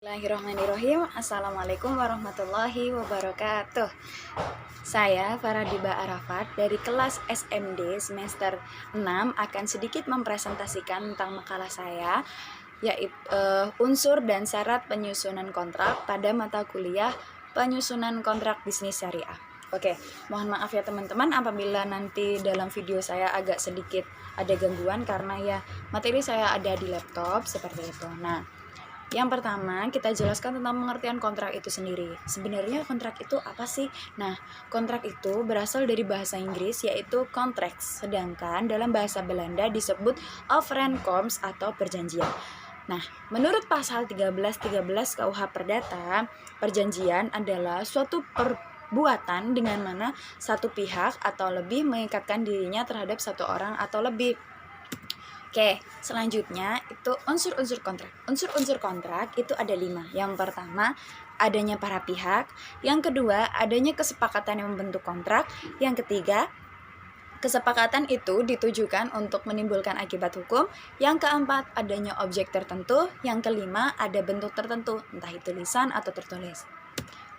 Bismillahirrahmanirrahim. Assalamualaikum warahmatullahi wabarakatuh. Saya Faradiba Arafat dari kelas SMD semester 6 akan sedikit mempresentasikan tentang makalah saya, yaitu unsur dan syarat penyusunan kontrak pada mata kuliah penyusunan kontrak bisnis syariah. Oke, mohon maaf ya teman-teman apabila nanti dalam video saya agak sedikit ada gangguan karena ya materi saya ada di laptop seperti itu. Nah, yang pertama, kita jelaskan tentang pengertian kontrak itu sendiri. Sebenarnya kontrak itu apa sih? Nah, kontrak itu berasal dari bahasa Inggris yaitu contracts, sedangkan dalam bahasa Belanda disebut overeenkomst atau perjanjian. Nah, menurut pasal 1313 KUH Perdata, perjanjian adalah suatu perbuatan dengan mana satu pihak atau lebih mengikatkan dirinya terhadap satu orang atau lebih. Oke, selanjutnya itu unsur-unsur kontrak. Unsur-unsur kontrak itu ada 5. Yang pertama, adanya para pihak. Yang kedua, adanya kesepakatan yang membentuk kontrak. Yang ketiga, kesepakatan itu ditujukan untuk menimbulkan akibat hukum. Yang keempat, adanya objek tertentu. Yang kelima, ada bentuk tertentu, entah itu lisan atau tertulis.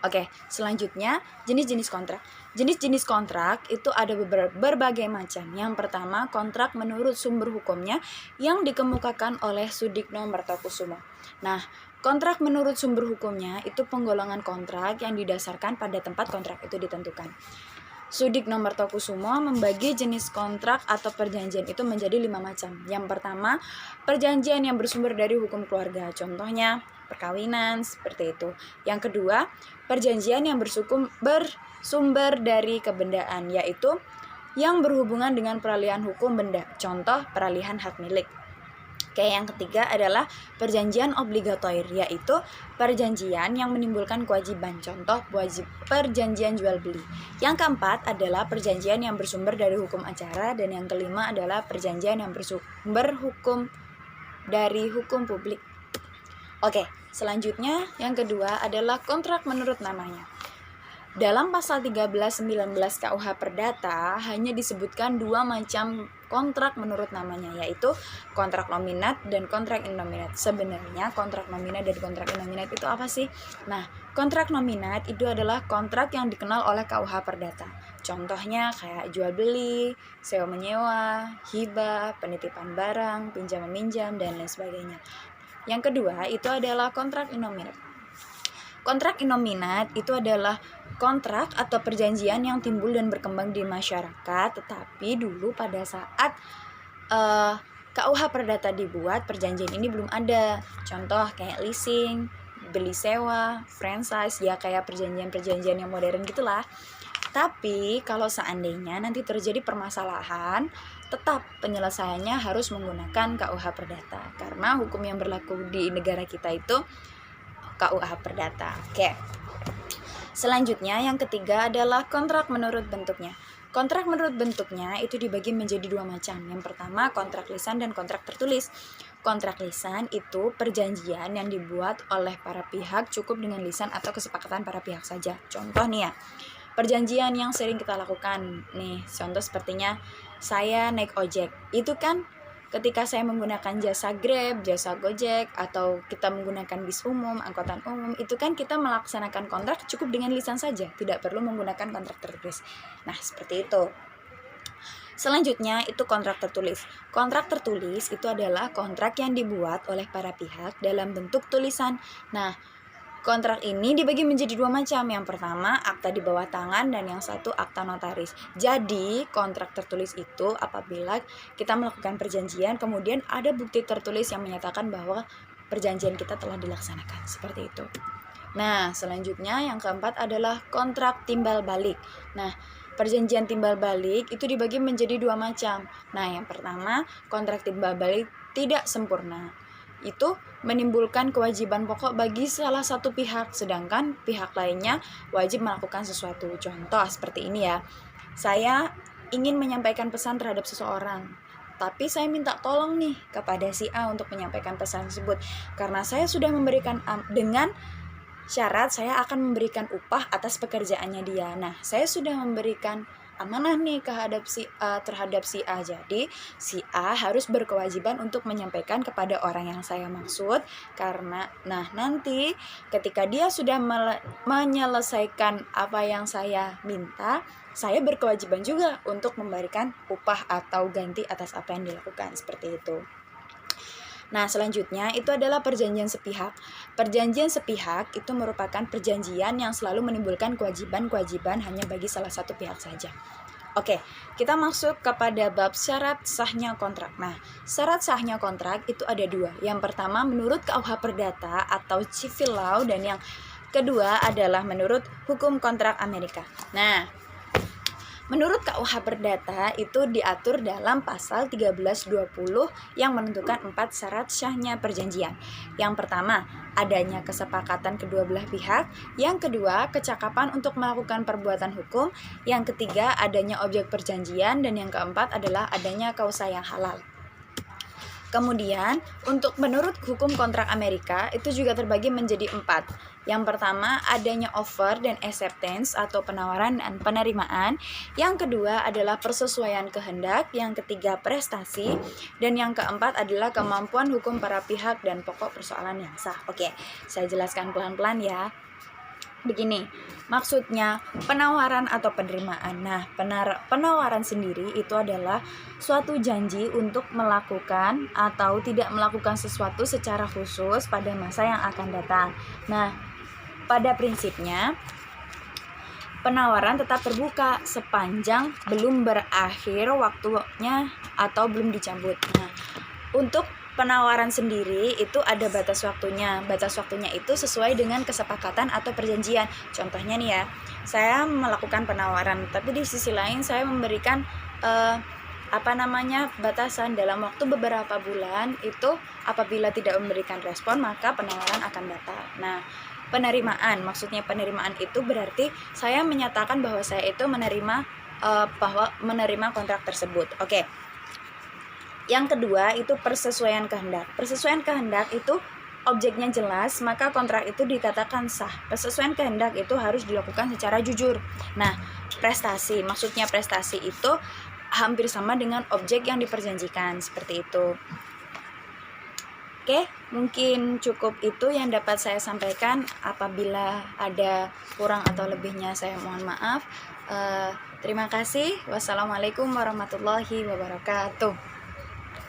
Oke, selanjutnya jenis-jenis kontrak. Jenis-jenis kontrak itu ada berbagai macam. Yang pertama, kontrak menurut sumber hukumnya yang dikemukakan oleh Sudikno Mertokusumo. Nah, kontrak menurut sumber hukumnya itu penggolongan kontrak yang didasarkan pada tempat kontrak itu ditentukan. Sudikno Mertokusumo membagi jenis kontrak atau perjanjian itu menjadi 5 macam. Yang pertama, perjanjian yang bersumber dari hukum keluarga. Contohnya, perkawinan, seperti itu. Yang kedua, perjanjian yang bersumber dari kebendaan, yaitu yang berhubungan dengan peralihan hukum benda. Contoh, peralihan hak milik. Oke, yang ketiga adalah perjanjian obligatoir, yaitu perjanjian yang menimbulkan kewajiban. Contoh, perjanjian jual beli. Yang keempat adalah perjanjian yang bersumber dari hukum acara, dan yang kelima adalah perjanjian yang bersumber dari hukum publik. Oke, selanjutnya yang kedua adalah kontrak menurut namanya. Dalam pasal 1319 KUH Perdata hanya disebutkan 2 macam kontrak menurut namanya, yaitu kontrak nominat dan kontrak innominat. Sebenarnya kontrak nominat dan kontrak innominat itu apa sih? Nah, kontrak nominat itu adalah kontrak yang dikenal oleh KUH Perdata. Contohnya kayak jual beli, sewa menyewa, hibah, penitipan barang, pinjam meminjam, dan lain sebagainya. Yang kedua itu adalah kontrak innominat. Kontrak innominat itu adalah kontrak atau perjanjian yang timbul dan berkembang di masyarakat, tetapi dulu pada saat KUH Perdata dibuat, perjanjian ini belum ada. Contoh kayak leasing, beli sewa, franchise, ya kayak perjanjian-perjanjian yang modern gitulah. Tapi kalau seandainya nanti terjadi permasalahan, tetap penyelesaiannya harus menggunakan KUH Perdata, karena hukum yang berlaku di negara kita itu KUH Perdata. Oke. Selanjutnya yang ketiga adalah kontrak menurut bentuknya. Kontrak menurut bentuknya itu dibagi menjadi 2 macam. Yang pertama, kontrak lisan dan kontrak tertulis. Kontrak lisan itu perjanjian yang dibuat oleh para pihak cukup dengan lisan atau kesepakatan para pihak saja. Contoh nih ya, perjanjian yang sering kita lakukan nih, contoh sepertinya saya naik ojek. Itu kan ketika saya menggunakan jasa Grab, jasa Gojek, atau kita menggunakan bis umum, angkutan umum, itu kan kita melaksanakan kontrak cukup dengan lisan saja, tidak perlu menggunakan kontrak tertulis. Nah, seperti itu. Selanjutnya itu kontrak tertulis. Kontrak tertulis itu adalah kontrak yang dibuat oleh para pihak dalam bentuk tulisan. Nah, kontrak ini dibagi menjadi 2 macam. Yang pertama, akta di bawah tangan, dan yang satu akta notaris. Jadi, kontrak tertulis itu apabila kita melakukan perjanjian, kemudian ada bukti tertulis yang menyatakan bahwa perjanjian kita telah dilaksanakan. Seperti itu. Nah, selanjutnya yang keempat adalah kontrak timbal balik. Nah, perjanjian timbal balik itu dibagi menjadi 2 macam. Nah, yang pertama, kontrak timbal balik tidak sempurna. Itu menimbulkan kewajiban pokok bagi salah satu pihak, sedangkan pihak lainnya wajib melakukan sesuatu. Contoh seperti ini ya, saya ingin menyampaikan pesan terhadap seseorang, tapi saya minta tolong nih kepada si A untuk menyampaikan pesan tersebut, karena saya sudah memberikan dengan syarat saya akan memberikan upah atas pekerjaannya dia. Nah, saya sudah memberikan amanah nih terhadap si A. Jadi si A harus berkewajiban untuk menyampaikan kepada orang yang saya maksud, karena nanti ketika dia sudah menyelesaikan apa yang saya minta, saya berkewajiban juga untuk memberikan upah atau ganti atas apa yang dilakukan, seperti itu. Nah, selanjutnya itu adalah perjanjian sepihak. Perjanjian sepihak itu merupakan perjanjian yang selalu menimbulkan kewajiban-kewajiban hanya bagi salah satu pihak saja. Oke, kita masuk kepada bab syarat sahnya kontrak. Nah, syarat sahnya kontrak itu ada dua. Yang pertama menurut KUH Perdata atau Civil Law, dan yang kedua adalah menurut hukum kontrak Amerika. Nah, menurut KUH Perdata itu diatur dalam pasal 1320 yang menentukan 4 syarat sahnya perjanjian. Yang pertama, adanya kesepakatan kedua belah pihak. Yang kedua, kecakapan untuk melakukan perbuatan hukum. Yang ketiga, adanya objek perjanjian. Dan yang keempat adalah adanya kausa yang halal. Kemudian, untuk menurut hukum kontrak Amerika itu juga terbagi menjadi 4. Yang pertama, adanya offer dan acceptance atau penawaran dan penerimaan. Yang kedua adalah persesuaian kehendak. Yang ketiga, prestasi. Dan yang keempat adalah kemampuan hukum para pihak dan pokok persoalan yang sah. Oke, saya jelaskan pelan-pelan ya. Begini, maksudnya penawaran atau penerimaan. Nah, penawaran sendiri itu adalah suatu janji untuk melakukan atau tidak melakukan sesuatu secara khusus pada masa yang akan datang. Nah, pada prinsipnya penawaran tetap terbuka sepanjang belum berakhir waktunya atau belum dicabut. Nah, untuk penawaran sendiri itu ada batas waktunya. Batas waktunya itu sesuai dengan kesepakatan atau perjanjian. Contohnya nih ya, saya melakukan penawaran, tapi di sisi lain saya memberikan batasan dalam waktu beberapa bulan. Itu apabila tidak memberikan respon, maka penawaran akan batal. Nah, penerimaan, maksudnya penerimaan itu berarti saya menyatakan bahwa saya itu menerima kontrak tersebut. Oke. Yang kedua itu persesuaian kehendak. Persesuaian kehendak itu objeknya jelas, maka kontrak itu dikatakan sah. Persesuaian kehendak itu harus dilakukan secara jujur. Nah, prestasi, maksudnya prestasi itu hampir sama dengan objek yang diperjanjikan, seperti itu. Oke, mungkin cukup itu yang dapat saya sampaikan. Apabila ada kurang atau lebihnya saya mohon maaf. Terima kasih. Wassalamualaikum warahmatullahi wabarakatuh.